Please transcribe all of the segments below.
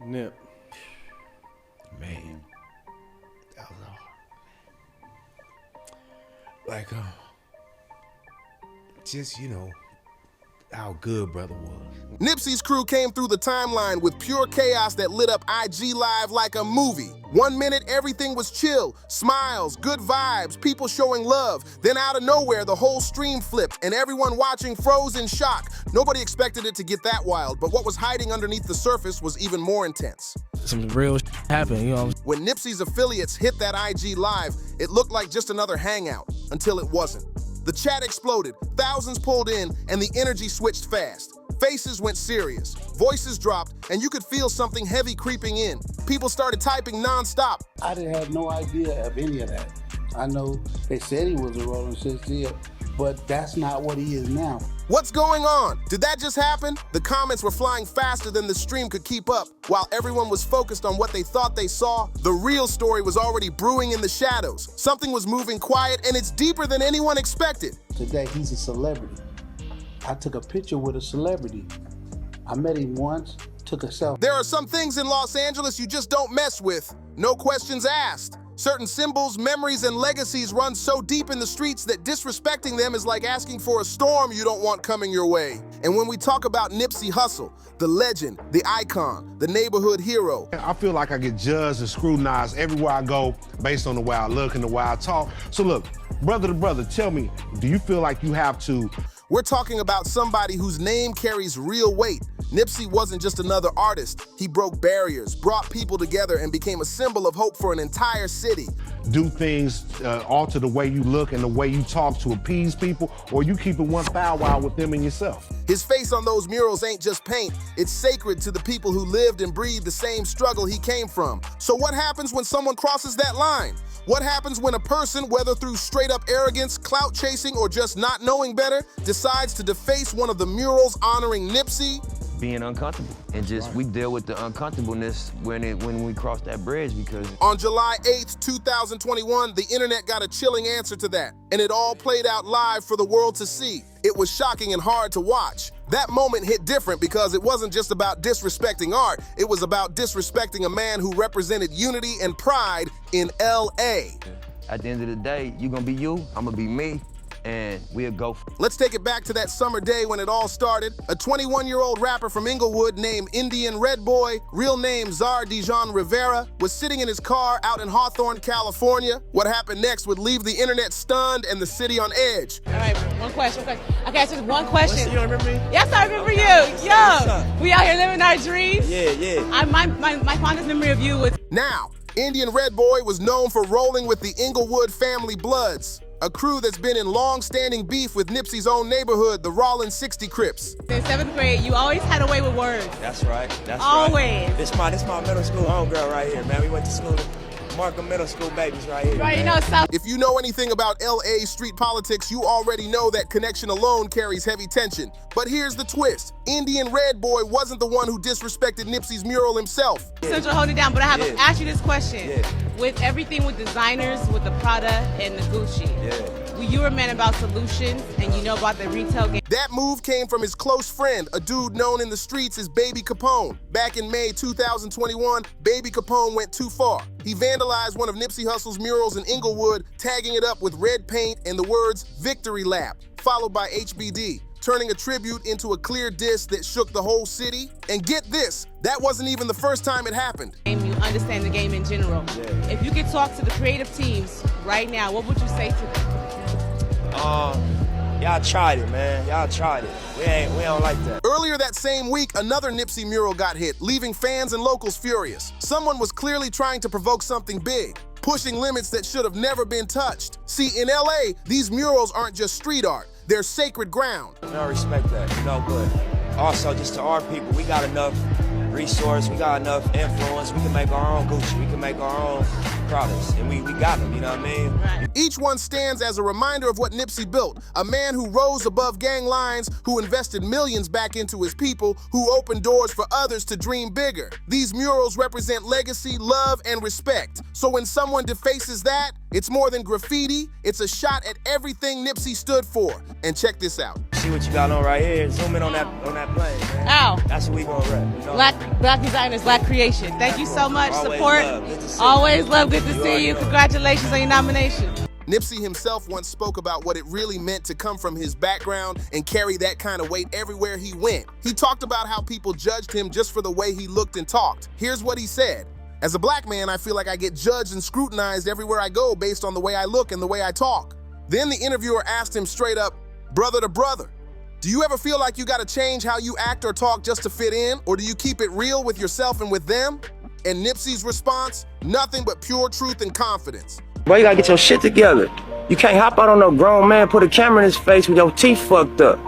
Nip. Man, that was hard. Like, just, how good brother was. Nipsey's crew came through the timeline with pure chaos that lit up IG Live like a movie. 1 minute, everything was chill, smiles, good vibes, people showing love. Then out of nowhere, the whole stream flipped and everyone watching froze in shock. Nobody expected it to get that wild, but what was hiding underneath the surface was even more intense. Some real happened, When Nipsey's affiliates hit that IG Live, it looked like just another hangout, until it wasn't. The chat exploded, thousands pulled in, and the energy switched fast. Faces went serious, voices dropped, and you could feel something heavy creeping in. People started typing nonstop. I didn't have no idea of any of that. I know they said he was a Rolling 60, but that's not what he is now. What's going on? Did that just happen? The comments were flying faster than the stream could keep up. While everyone was focused on what they thought they saw, the real story was already brewing in the shadows. Something was moving quiet, and it's deeper than anyone expected. Today, he's a celebrity. I took a picture with a celebrity. I met him once, took a selfie. There are some things in Los Angeles you just don't mess with. No questions asked. Certain symbols, memories, and legacies run so deep in the streets that disrespecting them is like asking for a storm you don't want coming your way. And when we talk about Nipsey Hussle, the legend, the icon, the neighborhood hero. I feel like I get judged and scrutinized everywhere I go based on the way I look and the way I talk. So look, brother to brother, tell me, do you feel like you have to? We're talking about somebody whose name carries real weight. Nipsey wasn't just another artist. He broke barriers, brought people together, and became a symbol of hope for an entire city. Do things alter the way you look and the way you talk to appease people, or you keep it one powwow with them and yourself? His face on those murals ain't just paint. It's sacred to the people who lived and breathed the same struggle he came from. So what happens when someone crosses that line? What happens when a person, whether through straight up arrogance, clout chasing, or just not knowing better, decides to deface one of the murals honoring Nipsey? Being uncomfortable, and just we deal with the uncomfortableness when we cross that bridge. Because on July 8th, 2021, the internet got a chilling answer to that, and it all played out live for the world to see. It was shocking and hard to watch. That moment hit different because it wasn't just about disrespecting art, it was about disrespecting a man who represented unity and pride in LA. At the end of the day, you gonna be you, I'm gonna be me, and we'll go. Let's take it back to that summer day when it all started. A 21-year-old rapper from Inglewood named Indian Red Boy, real name Zar Dijon Rivera, was sitting in his car out in Hawthorne, California. What happened next would leave the internet stunned and the city on edge. All right, one question. Okay, so one question. You don't remember me? Yes, I remember you. Yo, we out here living our dreams. Yeah. My fondest memory of you was... Now, Indian Red Boy was known for rolling with the Inglewood family Bloods, a crew that's been in long-standing beef with Nipsey's own neighborhood, the Rollin 60 Crips. In 7th grade, you always had a way with words. That's right. Always. This my middle school homegirl right here, man. We went to school. Markham Middle School babies right here. Right, man. you know, South. If you know anything about LA street politics, you already know that connection alone carries heavy tension. But here's the twist. Indian Red Boy wasn't the one who disrespected Nipsey's mural himself. Central hold it down, but I have to ask you this question. Yeah. With everything with designers, with the Prada and the Gucci, you were a man about solutions and you know about the retail game. That move came from his close friend, a dude known in the streets as Baby Capone. Back in May 2021, Baby Capone went too far. He vandalized one of Nipsey Hussle's murals in Inglewood, tagging it up with red paint and the words "Victory Lap," followed by HBD, turning a tribute into a clear diss that shook the whole city. And get this, that wasn't even the first time it happened. You understand the game in general. If you could talk to the creative teams right now, what would you say to them? Y'all tried it, man. Y'all tried it. We don't like that. Earlier that same week, another Nipsey mural got hit, leaving fans and locals furious. Someone was clearly trying to provoke something big, pushing limits that should have never been touched. See, in LA, these murals aren't just street art, they're sacred ground. We don't respect that, but also just to our people, we got enough resource, we got enough influence, we can make our own Gucci, we can make our own products, and we got them, you know what I mean? Right. Each one stands as a reminder of what Nipsey built, a man who rose above gang lines, who invested millions back into his people, who opened doors for others to dream bigger. These murals represent legacy, love, and respect. So when someone defaces that, it's more than graffiti, it's a shot at everything Nipsey stood for. And check this out. see what you got on right here. Zoom in on that plane, man. Ow. That's what we gonna rep. You know? Black designers, black creation. Thank you so much. Always Support. love. Good to see Always you. love. Good to see you. know. Congratulations on your nomination. Nipsey himself once spoke about what it really meant to come from his background and carry that kind of weight everywhere he went. He talked about how people judged him just for the way he looked and talked. Here's what he said. As a black man, I feel like I get judged and scrutinized everywhere I go based on the way I look and the way I talk. Then the interviewer asked him straight up, brother to brother, do you ever feel like you gotta change how you act or talk just to fit in? Or do you keep it real with yourself and with them? And Nipsey's response, nothing but pure truth and confidence. Bro, you gotta get your shit together. You can't hop out on no grown man, put a camera in his face with your teeth fucked up.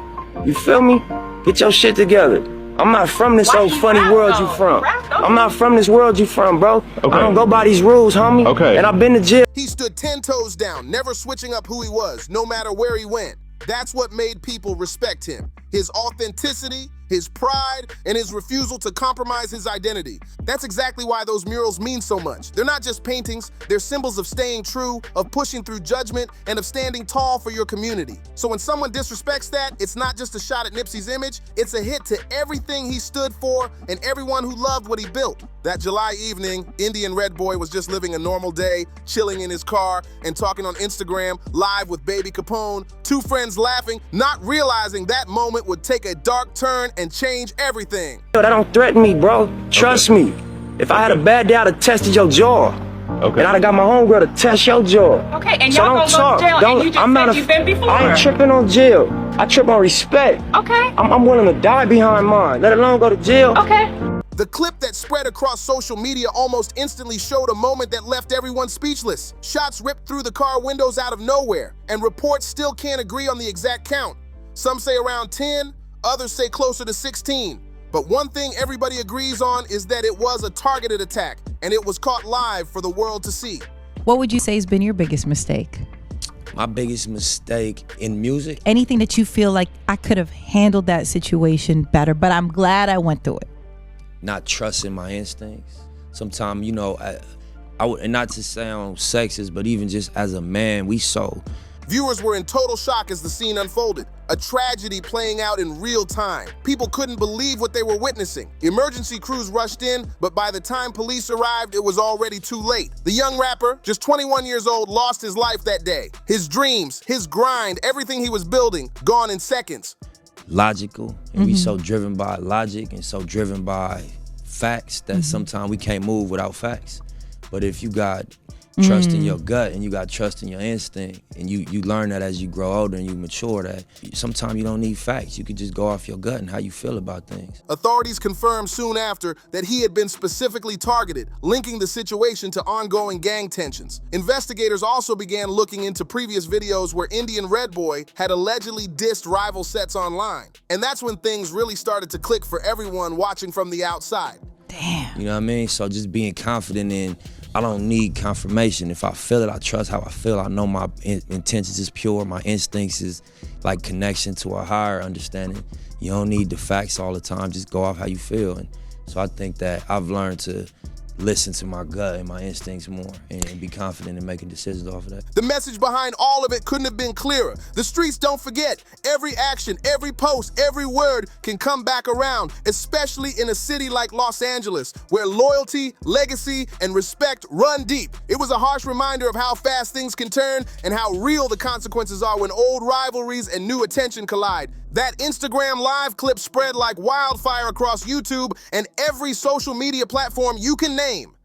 You feel me? Get your shit together. I'm not from this old funny world you from. I'm not from this world you from, bro. Okay. I don't go by these rules, homie. Okay. And I've been to jail. He stood 10 toes down, never switching up who he was, no matter where he went. That's what made people respect him. His authenticity, his pride, and his refusal to compromise his identity. That's exactly why those murals mean so much. They're not just paintings, they're symbols of staying true, of pushing through judgment, and of standing tall for your community. So when someone disrespects that, it's not just a shot at Nipsey's image, it's a hit to everything he stood for and everyone who loved what he built. That July evening, Indian Red Boy was just living a normal day, chilling in his car and talking on Instagram live with Baby Capone, two friends laughing, not realizing that moment would take a dark turn and change everything. Yo, that don't threaten me, bro. Trust me. If I had a bad day, I'd have tested your jaw. Okay. And I'd have got my homegirl to test your jaw. Okay, and so y'all gonna go to jail and you just said you've been before. I ain't tripping on jail. I trip on respect. Okay. I'm willing to die behind mine, let alone go to jail. Okay. The clip that spread across social media almost instantly showed a moment that left everyone speechless. Shots ripped through the car windows out of nowhere, and reports still can't agree on the exact count. Some say around 10, others say closer to 16. But one thing everybody agrees on is that it was a targeted attack, and it was caught live for the world to see. What would you say has been your biggest mistake? My biggest mistake in music? Anything that you feel like I could have handled that situation better, but I'm glad I went through it. Not trusting my instincts. Sometimes, you know, I would, and not to sound sexist, but even just as a man, we so. Viewers were in total shock as the scene unfolded. A tragedy playing out in real time. People couldn't believe what they were witnessing. Emergency crews rushed in, but by the time police arrived, it was already too late. The young rapper, just 21 years old, lost his life that day. His dreams, his grind, everything he was building, gone in seconds. Logical, and we so driven by logic and so driven by facts that sometimes we can't move without facts. But if you got trust in your gut and you got trust in your instinct, and you learn that as you grow older and you mature, that sometimes you don't need facts. You could just go off your gut and how you feel about things. Authorities confirmed soon after that he had been specifically targeted, linking the situation to ongoing gang tensions. Investigators also began looking into previous videos where Indian Red Boy had allegedly dissed rival sets online. And that's when things really started to click for everyone watching from the outside. Damn. You know what I mean? So just being confident in, I don't need confirmation. If I feel it, I trust how I feel. I know my intentions is pure. My instincts is like connection to a higher understanding. You don't need the facts all the time. Just go off how you feel. And so I think that I've learned to listen to my gut and my instincts more and be confident in making decisions off of that. The message behind all of it couldn't have been clearer. The streets don't forget. Every action, every post, every word can come back around, especially in a city like Los Angeles, where loyalty, legacy, and respect run deep. It was a harsh reminder of how fast things can turn and how real the consequences are when old rivalries and new attention collide. That Instagram live clip spread like wildfire across YouTube and every social media platform you can name.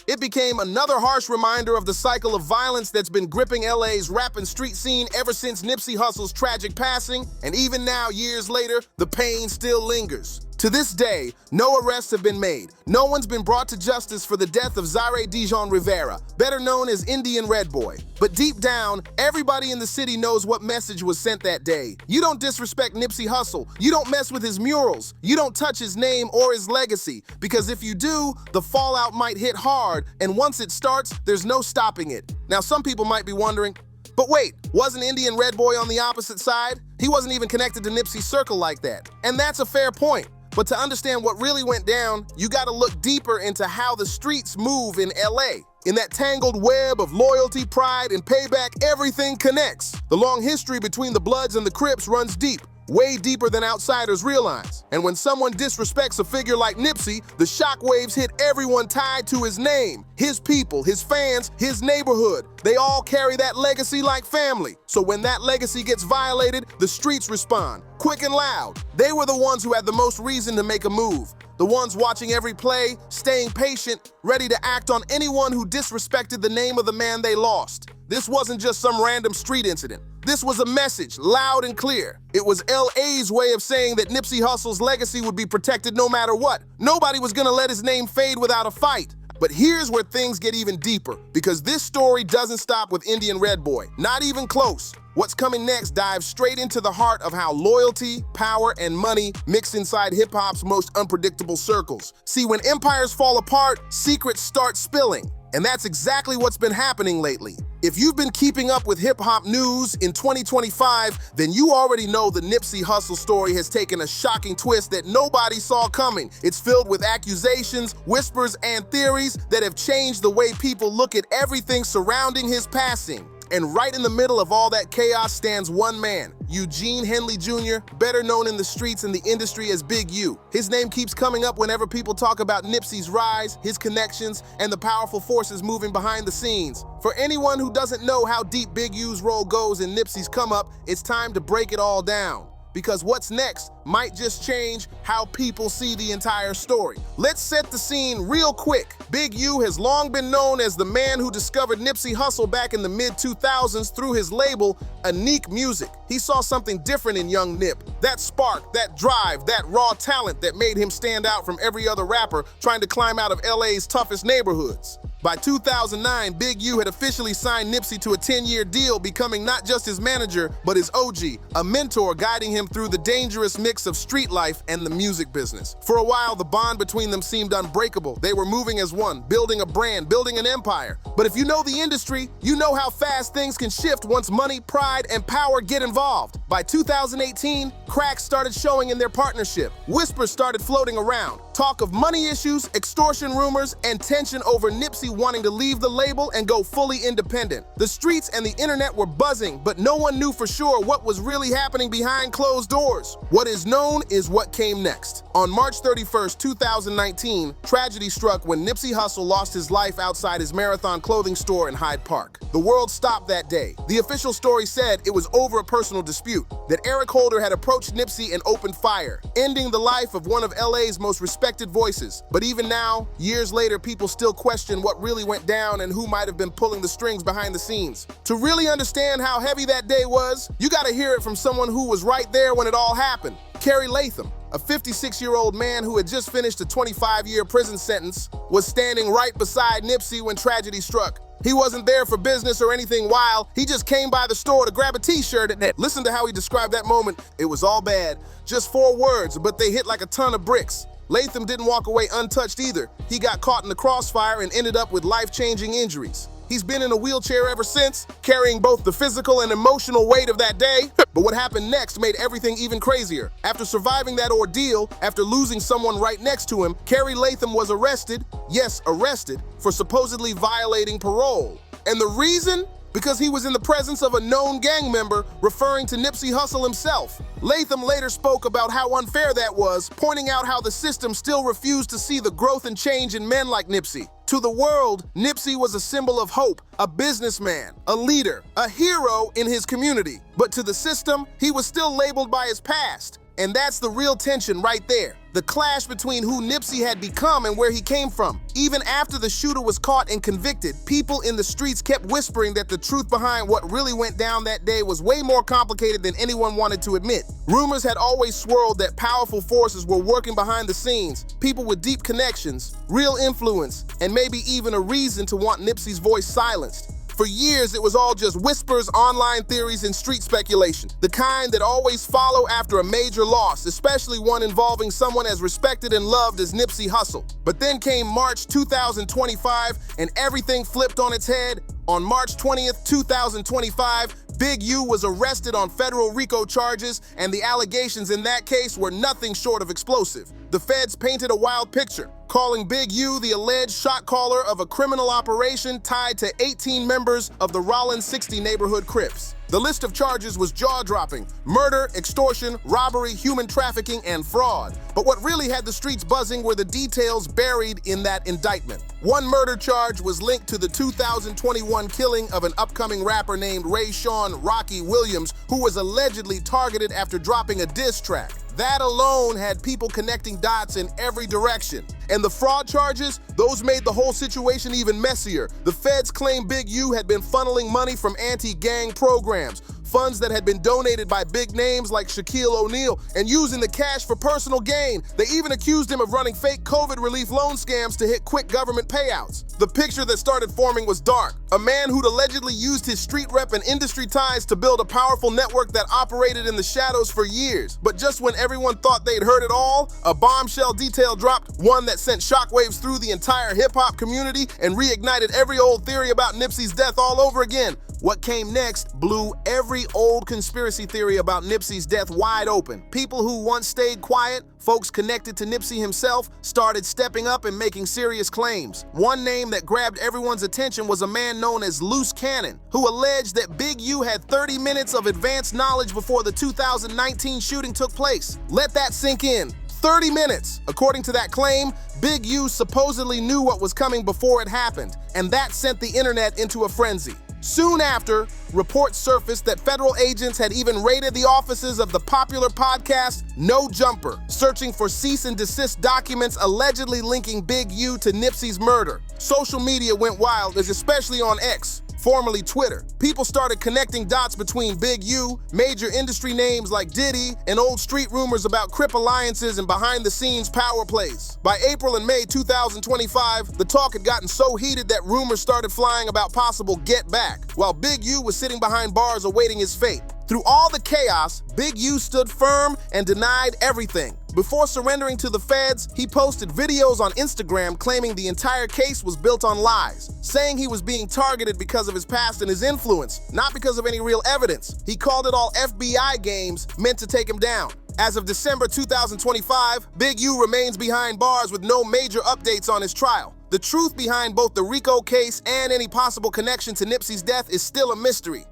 It became another harsh reminder of the cycle of violence that's been gripping LA's rap and street scene ever since Nipsey Hussle's tragic passing, and even now, years later, the pain still lingers. To this day, no arrests have been made. No one's been brought to justice for the death of Zaire Dijon Rivera, better known as Indian Red Boy. But deep down, everybody in the city knows what message was sent that day. You don't disrespect Nipsey Hussle. You don't mess with his murals. You don't touch his name or his legacy. Because if you do, the fallout might hit hard, and once it starts, there's no stopping it. Now, some people might be wondering, but wait, wasn't Indian Red Boy on the opposite side? He wasn't even connected to Nipsey's circle like that. And that's a fair point. But to understand what really went down, you gotta look deeper into how the streets move in LA. In that tangled web of loyalty, pride, and payback, everything connects. The long history between the Bloods and the Crips runs deep, way deeper than outsiders realize. And when someone disrespects a figure like Nipsey, the shockwaves hit everyone tied to his name, his people, his fans, his neighborhood. They all carry that legacy like family. So when that legacy gets violated, the streets respond, quick and loud. They were the ones who had the most reason to make a move. The ones watching every play, staying patient, ready to act on anyone who disrespected the name of the man they lost. This wasn't just some random street incident. This was a message, loud and clear. It was LA's way of saying that Nipsey Hussle's legacy would be protected no matter what. Nobody was gonna let his name fade without a fight. But here's where things get even deeper, because this story doesn't stop with Indian Red Boy, not even close. What's coming next dives straight into the heart of how loyalty, power, and money mix inside hip-hop's most unpredictable circles. See, when empires fall apart, secrets start spilling. And that's exactly what's been happening lately. If you've been keeping up with hip-hop news in 2025, then you already know the Nipsey Hussle story has taken a shocking twist that nobody saw coming. It's filled with accusations, whispers, and theories that have changed the way people look at everything surrounding his passing. And right in the middle of all that chaos stands one man, Eugene Henley Jr., better known in the streets and the industry as Big U. His name keeps coming up whenever people talk about Nipsey's rise, his connections, and the powerful forces moving behind the scenes. For anyone who doesn't know how deep Big U's role goes in Nipsey's come up, it's time to break it all down. Because what's next might just change how people see the entire story. Let's set the scene real quick. Big U has long been known as the man who discovered Nipsey Hussle back in the mid-2000s through his label, Unique Music. He saw something different in young Nip. That spark, that drive, that raw talent that made him stand out from every other rapper trying to climb out of LA's toughest neighborhoods. By 2009, Big U had officially signed Nipsey to a 10-year deal, becoming not just his manager, but his OG, a mentor guiding him through the dangerous mix of street life and the music business. For a while, the bond between them seemed unbreakable. They were moving as one, building a brand, building an empire. But if you know the industry, you know how fast things can shift once money, pride, and power get involved. By 2018, cracks started showing in their partnership. Whispers started floating around. Talk of money issues, extortion rumors, and tension over Nipsey wanting to leave the label and go fully independent. The streets and the internet were buzzing, but no one knew for sure what was really happening behind closed doors. What is known is what came next. On March 31st, 2019, tragedy struck when Nipsey Hussle lost his life outside his Marathon clothing store in Hyde Park. The world stopped that day. The official story said it was over a personal dispute, that Eric Holder had approached Nipsey and opened fire, ending the life of one of LA's most respected voices. But even now, years later, people still question what really went down and who might have been pulling the strings behind the scenes. To really understand how heavy that day was, you gotta hear it from someone who was right there when it all happened. Kerry Latham, a 56-year-old man who had just finished a 25-year prison sentence, was standing right beside Nipsey when tragedy struck. He wasn't there for business or anything wild. He just came by the store to grab a t-shirt and listen to how he described that moment. It was all bad. Just 4 words, but they hit like a ton of bricks. Latham didn't walk away untouched either. He got caught in the crossfire and ended up with life-changing injuries. He's been in a wheelchair ever since, carrying both the physical and emotional weight of that day. But what happened next made everything even crazier. After surviving that ordeal, after losing someone right next to him, Kerry Latham was arrested, yes, arrested, for supposedly violating parole. And the reason? Because he was in the presence of a known gang member, referring to Nipsey Hussle himself. Latham later spoke about how unfair that was, pointing out how the system still refused to see the growth and change in men like Nipsey. To the world, Nipsey was a symbol of hope, a businessman, a leader, a hero in his community. But to the system, he was still labeled by his past. And that's the real tension right there. the clash between who Nipsey had become and where he came from. Even after the shooter was caught and convicted, people in the streets kept whispering that the truth behind what really went down that day was way more complicated than anyone wanted to admit. Rumors had always swirled that powerful forces were working behind the scenes, people with deep connections, real influence, and maybe even a reason to want Nipsey's voice silenced. For years, it was all just whispers, online theories, and street speculation. The kind that always follow after a major loss, especially one involving someone as respected and loved as Nipsey Hussle. But then came March 2025, and everything flipped on its head. On March 20th, 2025, Big U was arrested on federal RICO charges, and the allegations in that case were nothing short of explosive. The feds painted a wild picture, calling Big U the alleged shot caller of a criminal operation tied to 18 members of the Rollins 60 neighborhood Crips. The list of charges was jaw-dropping: murder, extortion, robbery, human trafficking, and fraud. But what really had the streets buzzing were the details buried in that indictment. One murder charge was linked to the 2021 killing of an upcoming rapper named Rayshawn "Rocky" Williams, who was allegedly targeted after dropping a diss track. That alone had people connecting dots in every direction. And the fraud charges, those made the whole situation even messier. The feds claimed Big U had been funneling money from anti-gang programs, funds that had been donated by big names like Shaquille O'Neal, and using the cash for personal gain. They even accused him of running fake COVID relief loan scams to hit quick government payouts. The picture that started forming was dark. A man who'd allegedly used his street rep and industry ties to build a powerful network that operated in the shadows for years. But just when everyone thought they'd heard it all, a bombshell detail dropped, one that sent shockwaves through the entire hip-hop community and reignited every old theory about Nipsey's death all over again. What came next blew every old conspiracy theory about Nipsey's death wide open. People who once stayed quiet, folks connected to Nipsey himself, started stepping up and making serious claims. One name that grabbed everyone's attention was a man known as Loose Cannon, who alleged that Big U had 30 minutes of advanced knowledge before the 2019 shooting took place. Let that sink in. 30 minutes. According to that claim, Big U supposedly knew what was coming before it happened, and that sent the internet into a frenzy. Soon after, reports surfaced that federal agents had even raided the offices of the popular podcast No Jumper, searching for cease and desist documents allegedly linking Big U to Nipsey's murder. Social media went wild, especially on X, formerly Twitter. People started connecting dots between Big U, major industry names like Diddy, and old street rumors about Crip alliances and behind-the-scenes power plays. By April and May 2025, the talk had gotten so heated that rumors started flying about possible get back, while Big U was sitting behind bars awaiting his fate. Through all the chaos, Big U stood firm and denied everything. Before surrendering to the feds, he posted videos on Instagram claiming the entire case was built on lies, saying he was being targeted because of his past and his influence, not because of any real evidence. He called it all FBI games meant to take him down. As of December 2025, Big U remains behind bars with no major updates on his trial. The truth behind both the RICO case and any possible connection to Nipsey's death is still a mystery.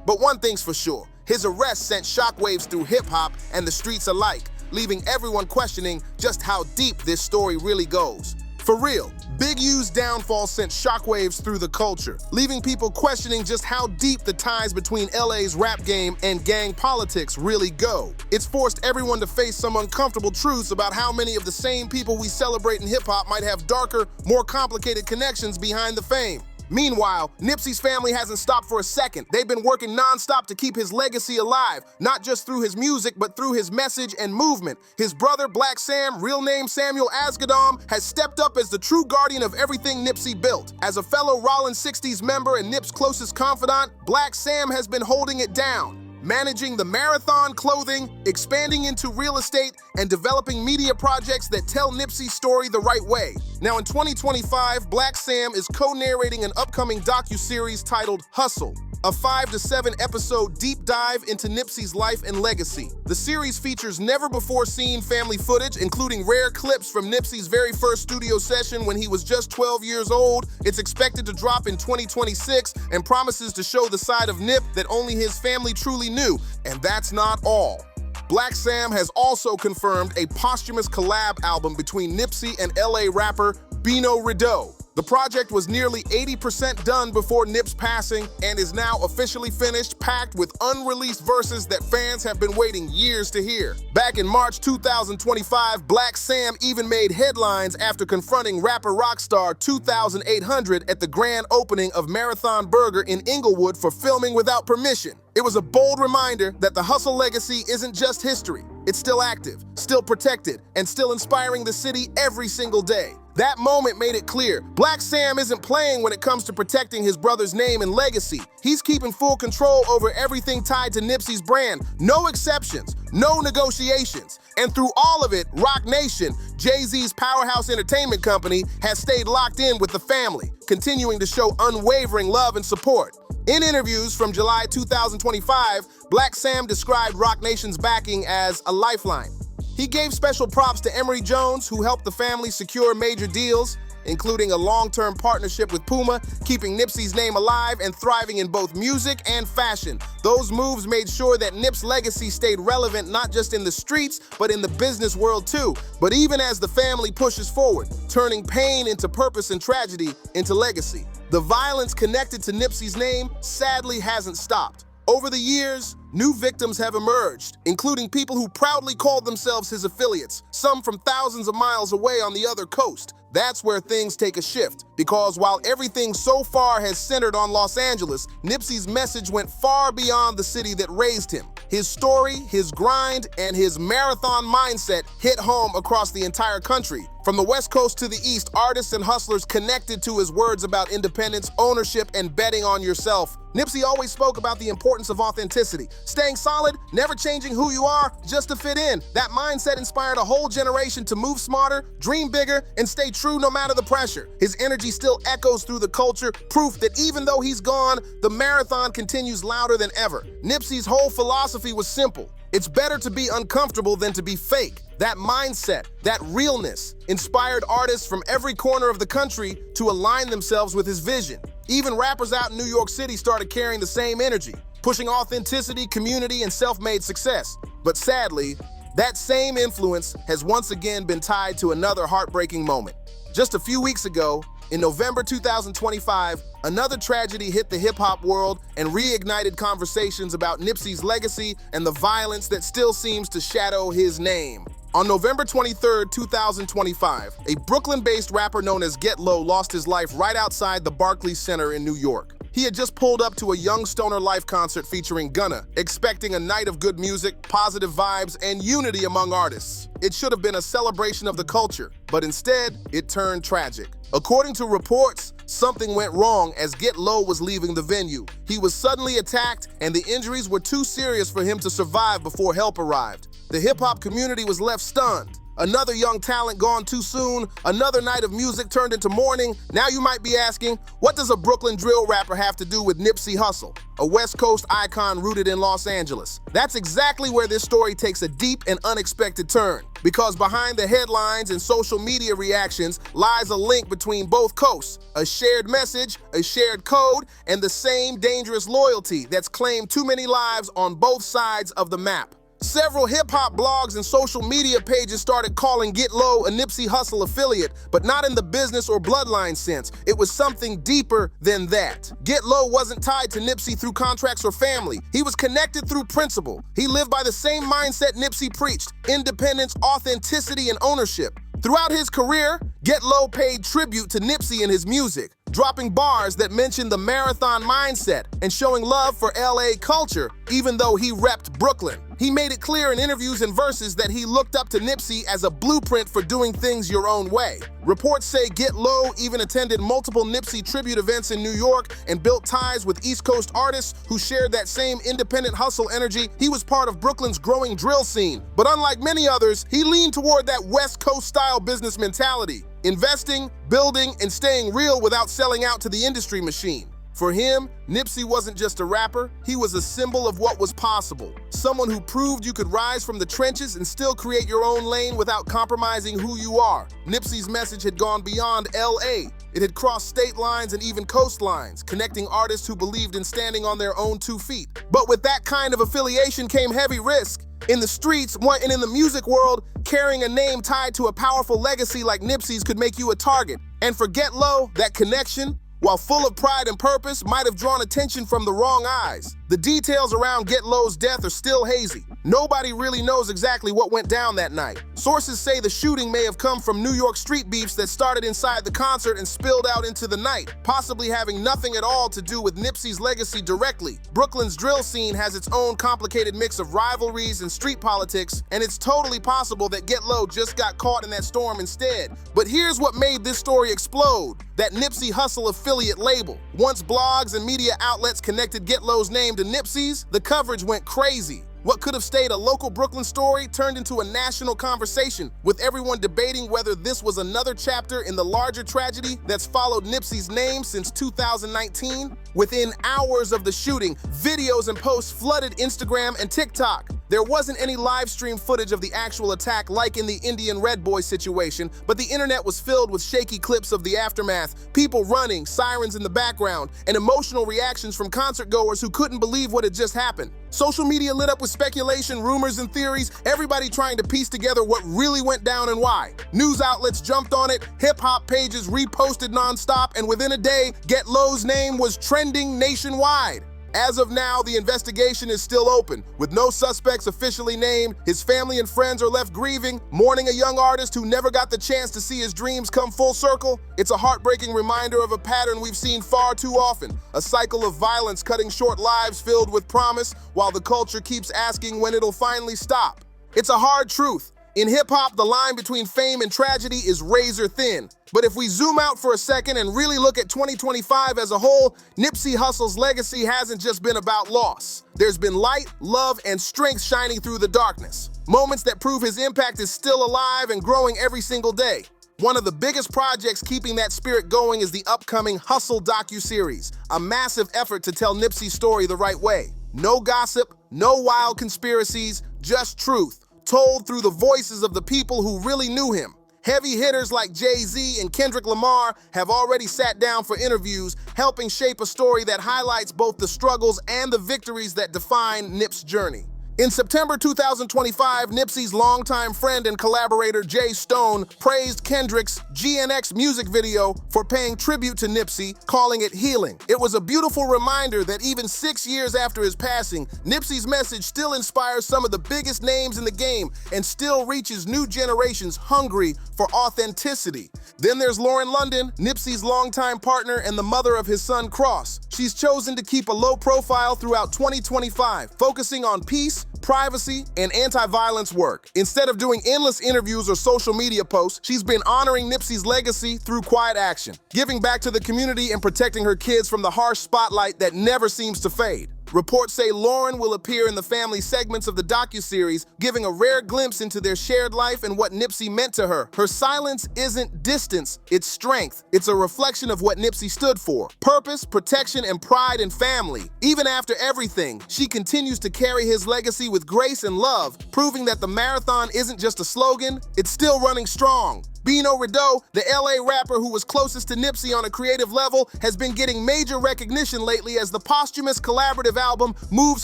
But one thing's for sure, his arrest sent shockwaves through hip-hop and the streets alike, leaving everyone questioning just how deep this story really goes. For real, Big U's downfall sent shockwaves through the culture, leaving people questioning just how deep the ties between LA's rap game and gang politics really go. It's forced everyone to face some uncomfortable truths about how many of the same people we celebrate in hip-hop might have darker, more complicated connections behind the fame. Meanwhile, Nipsey's family hasn't stopped for a second. They've been working non-stop to keep his legacy alive, not just through his music, but through his message and movement. His brother, Black Sam, real name Samuel Asghedom, has stepped up as the true guardian of everything Nipsey built. As a fellow Rollins 60s member and Nip's closest confidant, Black Sam has been holding it down, managing the Marathon clothing, expanding into real estate, and developing media projects that tell Nipsey's story the right way. Now in 2025, Black Sam is co-narrating an upcoming docuseries titled Hustle, a 5 to 7 episode deep dive into Nipsey's life and legacy. The series features never-before-seen family footage, including rare clips from Nipsey's very first studio session when he was just 12 years old. It's expected to drop in 2026 and promises to show the side of Nip that only his family truly knew. And that's not all. Black Sam has also confirmed a posthumous collab album between Nipsey and LA rapper Bino Rideau. The project was nearly 80% done before Nip's passing and is now officially finished, packed with unreleased verses that fans have been waiting years to hear. Back in March 2025, Black Sam even made headlines after confronting rapper Rockstar 2800 at the grand opening of Marathon Burger in Inglewood for filming without permission. It was a bold reminder that the Hussle legacy isn't just history. It's still active, still protected, and still inspiring the city every single day. That moment made it clear, Black Sam isn't playing when it comes to protecting his brother's name and legacy. He's keeping full control over everything tied to Nipsey's brand. No exceptions, no negotiations. And through all of it, Roc Nation, Jay-Z's powerhouse entertainment company, has stayed locked in with the family, continuing to show unwavering love and support. In interviews from July 2025, Black Sam described Roc Nation's backing as a lifeline. He gave special props to Emory Jones, who helped the family secure major deals, including a long-term partnership with Puma, keeping Nipsey's name alive and thriving in both music and fashion. Those moves made sure that Nip's legacy stayed relevant not just in the streets, but in the business world too. But even as the family pushes forward, turning pain into purpose and tragedy into legacy, the violence connected to Nipsey's name sadly hasn't stopped. Over the years, new victims have emerged, including people who proudly called themselves his affiliates, some from thousands of miles away on the other coast. That's where things take a shift, because while everything so far has centered on Los Angeles, Nipsey's message went far beyond the city that raised him. His story, his grind, and his marathon mindset hit home across the entire country. From the West Coast to the East, artists and hustlers connected to his words about independence, ownership, and betting on yourself. Nipsey always spoke about the importance of authenticity, staying solid, never changing who you are just to fit in. That mindset inspired a whole generation to move smarter, dream bigger, and stay true no matter the pressure. His energy still echoes through the culture, proof that even though he's gone, the marathon continues louder than ever. Nipsey's whole philosophy was simple. It's better to be uncomfortable than to be fake. That mindset, that realness, inspired artists from every corner of the country to align themselves with his vision. Even rappers out in New York City started carrying the same energy, pushing authenticity, community, and self-made success. But sadly, that same influence has once again been tied to another heartbreaking moment. Just a few weeks ago, in November 2025, another tragedy hit the hip-hop world and reignited conversations about Nipsey's legacy and the violence that still seems to shadow his name. On November 23, 2025, a Brooklyn-based rapper known as Get Low lost his life right outside the Barclays Center in New York. He had just pulled up to a Young Stoner Life concert featuring Gunna, expecting a night of good music, positive vibes, and unity among artists. It should have been a celebration of the culture, but instead, it turned tragic. According to reports, something went wrong as Get Low was leaving the venue. He was suddenly attacked, and the injuries were too serious for him to survive before help arrived. The hip-hop community was left stunned. Another young talent gone too soon, another night of music turned into mourning. Now you might be asking, what does a Brooklyn drill rapper have to do with Nipsey Hussle, a West Coast icon rooted in Los Angeles? That's exactly where this story takes a deep and unexpected turn. Because behind the headlines and social media reactions lies a link between both coasts, a shared message, a shared code, and the same dangerous loyalty that's claimed too many lives on both sides of the map. Several hip-hop blogs and social media pages started calling Get Low a Nipsey Hussle affiliate, but not in the business or bloodline sense. It was something deeper than that. Get Low wasn't tied to Nipsey through contracts or family. He was connected through principle. He lived by the same mindset Nipsey preached: independence, authenticity, and ownership. Throughout his career, Get Low paid tribute to Nipsey in his music, dropping bars that mentioned the marathon mindset and showing love for LA culture, even though he repped Brooklyn. He made it clear in interviews and verses that he looked up to Nipsey as a blueprint for doing things your own way. Reports say Get Low even attended multiple Nipsey tribute events in New York and built ties with East Coast artists who shared that same independent hustle energy. He was part of Brooklyn's growing drill scene. But unlike many others, he leaned toward that West Coast style business mentality, investing, building, and staying real without selling out to the industry machine. For him, Nipsey wasn't just a rapper, he was a symbol of what was possible. Someone who proved you could rise from the trenches and still create your own lane without compromising who you are. Nipsey's message had gone beyond LA. It had crossed state lines and even coastlines, connecting artists who believed in standing on their own 2 feet. But with that kind of affiliation came heavy risk. In the streets and in the music world, carrying a name tied to a powerful legacy like Nipsey's could make you a target. And for Get Low, that connection, while full of pride and purpose, might have drawn attention from the wrong eyes. The details around Get Low's death are still hazy. Nobody really knows exactly what went down that night. Sources say the shooting may have come from New York street beefs that started inside the concert and spilled out into the night, possibly having nothing at all to do with Nipsey's legacy directly. Brooklyn's drill scene has its own complicated mix of rivalries and street politics, and it's totally possible that Get Low just got caught in that storm instead. But here's what made this story explode: that Nipsey Hussle affiliate label. Once blogs and media outlets connected Get Low's name to Nipsey's, the coverage went crazy. What could have stayed a local Brooklyn story turned into a national conversation, with everyone debating whether this was another chapter in the larger tragedy that's followed Nipsey's name since 2019. Within hours of the shooting, videos and posts flooded Instagram and TikTok. There wasn't any live stream footage of the actual attack like in the Indian Red Boy situation, but the internet was filled with shaky clips of the aftermath, people running, sirens in the background, and emotional reactions from concert goers who couldn't believe what had just happened. Social media lit up with speculation, rumors, and theories, everybody trying to piece together what really went down and why. News outlets jumped on it, hip-hop pages reposted nonstop, and within a day, Get Low's name was trending nationwide. As of now, the investigation is still open. With no suspects officially named, his family and friends are left grieving, mourning a young artist who never got the chance to see his dreams come full circle. It's a heartbreaking reminder of a pattern we've seen far too often, a cycle of violence cutting short lives filled with promise, while the culture keeps asking when it'll finally stop. It's a hard truth. In hip-hop, the line between fame and tragedy is razor thin. But if we zoom out for a second and really look at 2025 as a whole, Nipsey Hussle's legacy hasn't just been about loss. There's been light, love, and strength shining through the darkness. Moments that prove his impact is still alive and growing every single day. One of the biggest projects keeping that spirit going is the upcoming Hussle docuseries, a massive effort to tell Nipsey's story the right way. No gossip, no wild conspiracies, just truth, told through the voices of the people who really knew him. Heavy hitters like Jay-Z and Kendrick Lamar have already sat down for interviews, helping shape a story that highlights both the struggles and the victories that define Nip's journey. In September 2025, Nipsey's longtime friend and collaborator Jay Stone praised Kendrick's GNX music video for paying tribute to Nipsey, calling it healing. It was a beautiful reminder that even 6 years after his passing, Nipsey's message still inspires some of the biggest names in the game and still reaches new generations hungry for authenticity. Then there's Lauren London, Nipsey's longtime partner and the mother of his son Cross. She's chosen to keep a low profile throughout 2025, focusing on peace, privacy, and anti-violence work. Instead of doing endless interviews or social media posts, she's been honoring Nipsey's legacy through quiet action, giving back to the community and protecting her kids from the harsh spotlight that never seems to fade. Reports say Lauren will appear in the family segments of the docuseries, giving a rare glimpse into their shared life and what Nipsey meant to her. Her silence isn't distance, it's strength. It's a reflection of what Nipsey stood for: purpose, protection, and pride in family. Even after everything, she continues to carry his legacy with grace and love, proving that the marathon isn't just a slogan, it's still running strong. Bino Rideau, the LA rapper who was closest to Nipsey on a creative level, has been getting major recognition lately as the posthumous collaborative album moves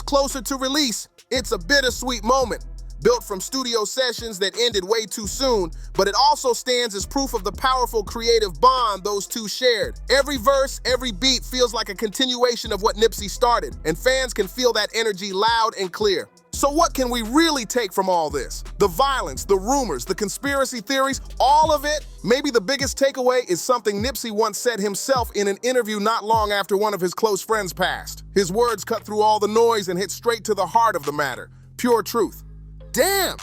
closer to release. It's a bittersweet moment, built from studio sessions that ended way too soon, but it also stands as proof of the powerful creative bond those two shared. Every verse, every beat feels like a continuation of what Nipsey started, and fans can feel that energy loud and clear. So what can we really take from all this? The violence, the rumors, the conspiracy theories, all of it? Maybe the biggest takeaway is something Nipsey once said himself in an interview not long after one of his close friends passed. His words cut through all the noise and hit straight to the heart of the matter. Pure truth. Damn!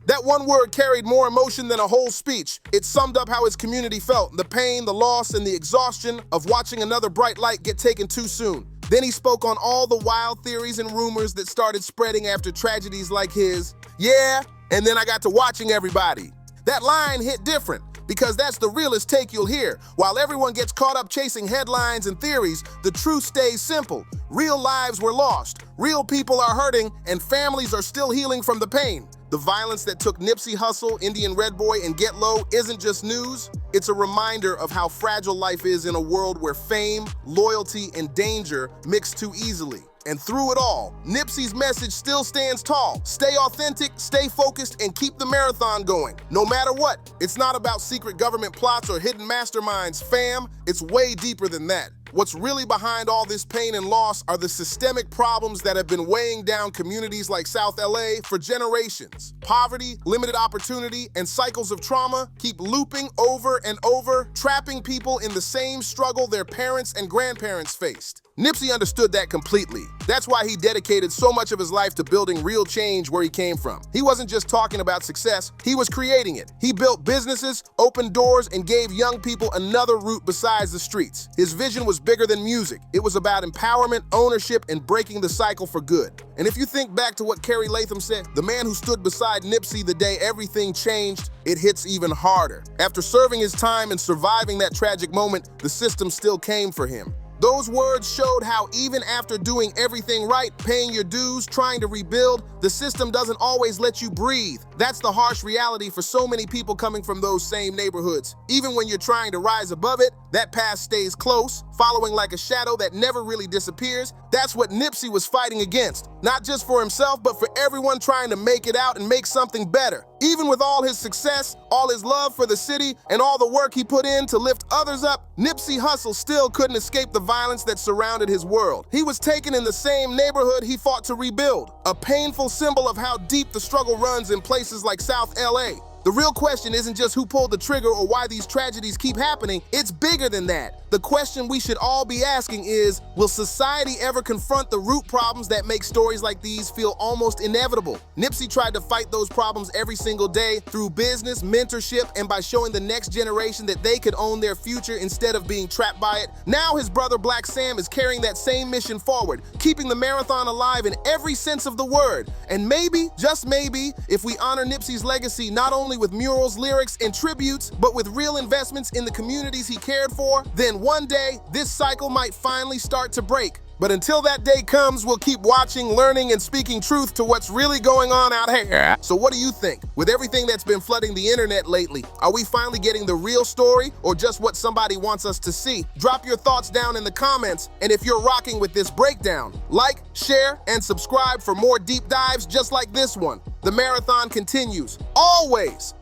That one word carried more emotion than a whole speech. It summed up how his community felt, the pain, the loss, and the exhaustion of watching another bright light get taken too soon. Then he spoke on all the wild theories and rumors that started spreading after tragedies like his. Yeah, and then I got to watching everybody. That line hit different, because that's the realest take you'll hear. While everyone gets caught up chasing headlines and theories, the truth stays simple. Real lives were lost, real people are hurting, and families are still healing from the pain. The violence that took Nipsey Hussle, Indian Red Boy, and Get Low isn't just news, it's a reminder of how fragile life is in a world where fame, loyalty, and danger mix too easily. And through it all, Nipsey's message still stands tall. Stay authentic, stay focused, and keep the marathon going. No matter what, it's not about secret government plots or hidden masterminds, fam. It's way deeper than that. What's really behind all this pain and loss are the systemic problems that have been weighing down communities like South LA for generations. Poverty, limited opportunity, and cycles of trauma keep looping over and over, trapping people in the same struggle their parents and grandparents faced. Nipsey understood that completely. That's why he dedicated so much of his life to building real change where he came from. He wasn't just talking about success, he was creating it. He built businesses, opened doors, and gave young people another route besides the streets. His vision was bigger than music. It was about empowerment, ownership, and breaking the cycle for good. And if you think back to what Kerry Latham said, the man who stood beside Nipsey the day everything changed, it hits even harder. After serving his time and surviving that tragic moment, the system still came for him. Those words showed how even after doing everything right, paying your dues, trying to rebuild, the system doesn't always let you breathe. That's the harsh reality for so many people coming from those same neighborhoods. Even when you're trying to rise above it, that past stays close, following like a shadow that never really disappears. That's what Nipsey was fighting against. Not just for himself, but for everyone trying to make it out and make something better. Even with all his success, all his love for the city, and all the work he put in to lift others up, Nipsey Hussle still couldn't escape the violence that surrounded his world. He was taken in the same neighborhood he fought to rebuild, a painful symbol of how deep the struggle runs in places like South LA. The real question isn't just who pulled the trigger or why these tragedies keep happening, it's bigger than that. The question we should all be asking is, will society ever confront the root problems that make stories like these feel almost inevitable? Nipsey tried to fight those problems every single day through business, mentorship, and by showing the next generation that they could own their future instead of being trapped by it. Now his brother Black Sam is carrying that same mission forward, keeping the marathon alive in every sense of the word. And maybe, just maybe, if we honor Nipsey's legacy not only with murals, lyrics, and tributes, but with real investments in the communities he cared for, then one day, this cycle might finally start to break. But until that day comes, we'll keep watching, learning, and speaking truth to what's really going on out here. So what do you think? With everything that's been flooding the internet lately, are we finally getting the real story or just what somebody wants us to see? Drop your thoughts down in the comments, and if you're rocking with this breakdown, like, share, and subscribe for more deep dives just like this one. The marathon continues, always.